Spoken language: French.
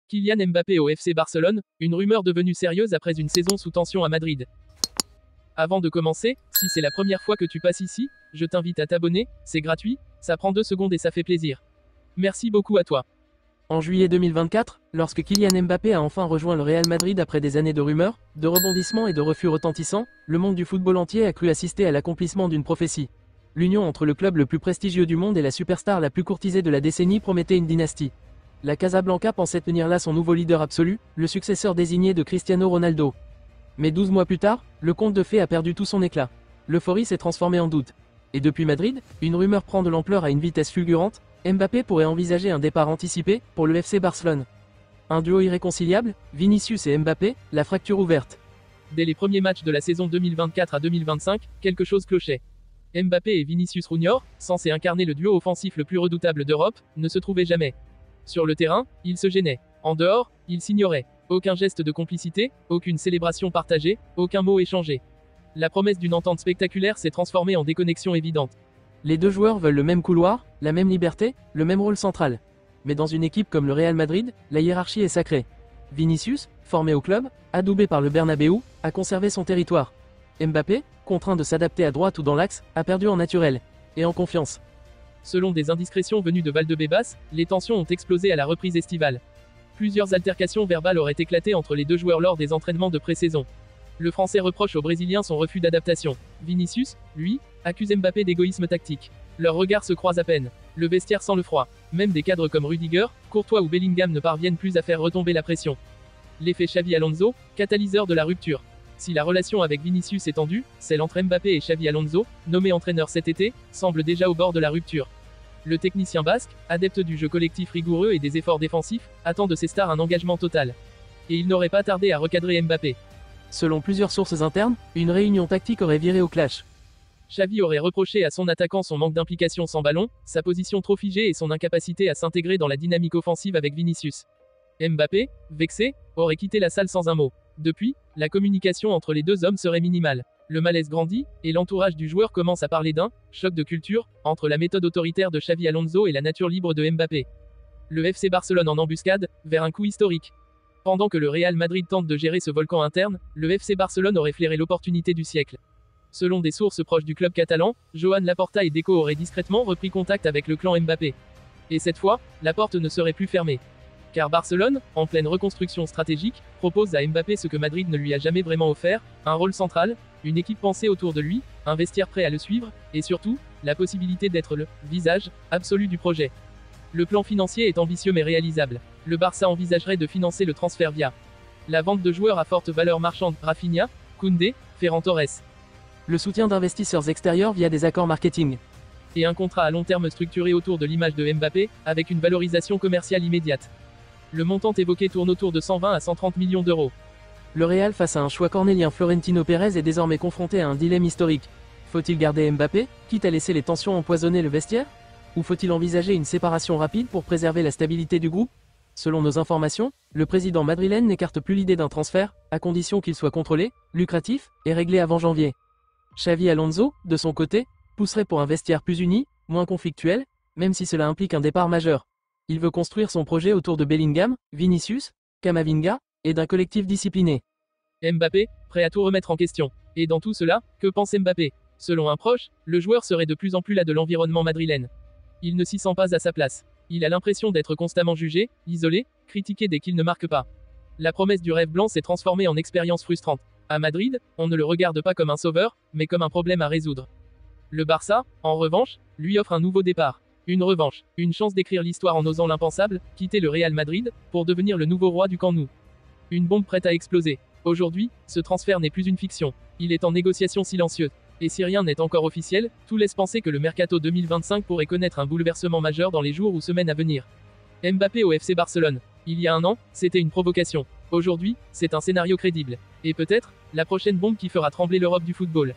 Kylian Mbappé au FC Barcelone, une rumeur devenue sérieuse après une saison sous tension à Madrid. Avant de commencer, si c'est la première fois que tu passes ici, je t'invite à t'abonner, c'est gratuit, ça prend 2 secondes et ça fait plaisir. Merci beaucoup à toi. En juillet 2024, lorsque Kylian Mbappé a enfin rejoint le Real Madrid après des années de rumeurs, de rebondissements et de refus retentissants, le monde du football entier a cru assister à l'accomplissement d'une prophétie. L'union entre le club le plus prestigieux du monde et la superstar la plus courtisée de la décennie promettait une dynastie. La Casablanca pensait tenir là son nouveau leader absolu, le successeur désigné de Cristiano Ronaldo. Mais 12 mois plus tard, le conte de fées a perdu tout son éclat. L'euphorie s'est transformée en doute. Et depuis Madrid, une rumeur prend de l'ampleur à une vitesse fulgurante, Mbappé pourrait envisager un départ anticipé pour le FC Barcelone. Un duo irréconciliable, Vinicius et Mbappé, la fracture ouverte. Dès les premiers matchs de la saison 2024 à 2025, quelque chose clochait. Mbappé et Vinicius Junior, censés incarner le duo offensif le plus redoutable d'Europe, ne se trouvaient jamais. Sur le terrain, ils se gênaient. En dehors, ils s'ignoraient. Aucun geste de complicité, aucune célébration partagée, aucun mot échangé. La promesse d'une entente spectaculaire s'est transformée en déconnexion évidente. Les deux joueurs veulent le même couloir, la même liberté, le même rôle central. Mais dans une équipe comme le Real Madrid, la hiérarchie est sacrée. Vinicius, formé au club, adoubé par le Bernabéu, a conservé son territoire. Mbappé, contraint de s'adapter à droite ou dans l'axe, a perdu en naturel et en confiance. Selon des indiscrétions venues de Valdebebas, les tensions ont explosé à la reprise estivale. Plusieurs altercations verbales auraient éclaté entre les deux joueurs lors des entraînements de pré-saison. Le Français reproche au Brésilien son refus d'adaptation. Vinicius, lui, accuse Mbappé d'égoïsme tactique. Leurs regards se croisent à peine. Le vestiaire sent le froid. Même des cadres comme Rudiger, Courtois ou Bellingham ne parviennent plus à faire retomber la pression. L'effet Xavi Alonso, catalyseur de la rupture. Si la relation avec Vinicius est tendue, celle entre Mbappé et Xavi Alonso, nommé entraîneur cet été, semble déjà au bord de la rupture. Le technicien basque, adepte du jeu collectif rigoureux et des efforts défensifs, attend de ses stars un engagement total. Et il n'aurait pas tardé à recadrer Mbappé. Selon plusieurs sources internes, une réunion tactique aurait viré au clash. Xavi aurait reproché à son attaquant son manque d'implication sans ballon, sa position trop figée et son incapacité à s'intégrer dans la dynamique offensive avec Vinicius. Mbappé, vexé, aurait quitté la salle sans un mot. Depuis, la communication entre les deux hommes serait minimale. Le malaise grandit, et l'entourage du joueur commence à parler d'un choc de culture entre la méthode autoritaire de Xavi Alonso et la nature libre de Mbappé. Le FC Barcelone en embuscade, vers un coup historique. Pendant que le Real Madrid tente de gérer ce volcan interne, le FC Barcelone aurait flairé l'opportunité du siècle. Selon des sources proches du club catalan, Joan Laporta et Deco auraient discrètement repris contact avec le clan Mbappé. Et cette fois, la porte ne serait plus fermée. Car Barcelone, en pleine reconstruction stratégique, propose à Mbappé ce que Madrid ne lui a jamais vraiment offert, un rôle central, une équipe pensée autour de lui, un vestiaire prêt à le suivre, et surtout, la possibilité d'être le visage absolu du projet. Le plan financier est ambitieux mais réalisable. Le Barça envisagerait de financer le transfert via la vente de joueurs à forte valeur marchande, Rafinha, Koundé, Ferran Torres. Le soutien d'investisseurs extérieurs via des accords marketing. Et un contrat à long terme structuré autour de l'image de Mbappé, avec une valorisation commerciale immédiate. Le montant évoqué tourne autour de 120 à 130 millions d'euros. Le Real face à un choix cornélien, Florentino Pérez est désormais confronté à un dilemme historique. Faut-il garder Mbappé, quitte à laisser les tensions empoisonner le vestiaire? Ou faut-il envisager une séparation rapide pour préserver la stabilité du groupe? Selon nos informations, le président madrilène n'écarte plus l'idée d'un transfert, à condition qu'il soit contrôlé, lucratif, et réglé avant janvier. Xavi Alonso, de son côté, pousserait pour un vestiaire plus uni, moins conflictuel, même si cela implique un départ majeur. Il veut construire son projet autour de Bellingham, Vinicius, Camavinga, et d'un collectif discipliné. Mbappé, prêt à tout remettre en question. Et dans tout cela, que pense Mbappé? Selon un proche, le joueur serait de plus en plus las de l'environnement madrilène. Il ne s'y sent pas à sa place. Il a l'impression d'être constamment jugé, isolé, critiqué dès qu'il ne marque pas. La promesse du rêve blanc s'est transformée en expérience frustrante. À Madrid, on ne le regarde pas comme un sauveur, mais comme un problème à résoudre. Le Barça, en revanche, lui offre un nouveau départ. Une revanche, une chance d'écrire l'histoire en osant l'impensable, quitter le Real Madrid, pour devenir le nouveau roi du Camp Nou. Une bombe prête à exploser. Aujourd'hui, ce transfert n'est plus une fiction. Il est en négociation silencieuse. Et si rien n'est encore officiel, tout laisse penser que le mercato 2025 pourrait connaître un bouleversement majeur dans les jours ou semaines à venir. Mbappé au FC Barcelone. Il y a un an, c'était une provocation. Aujourd'hui, c'est un scénario crédible. Et peut-être, la prochaine bombe qui fera trembler l'Europe du football.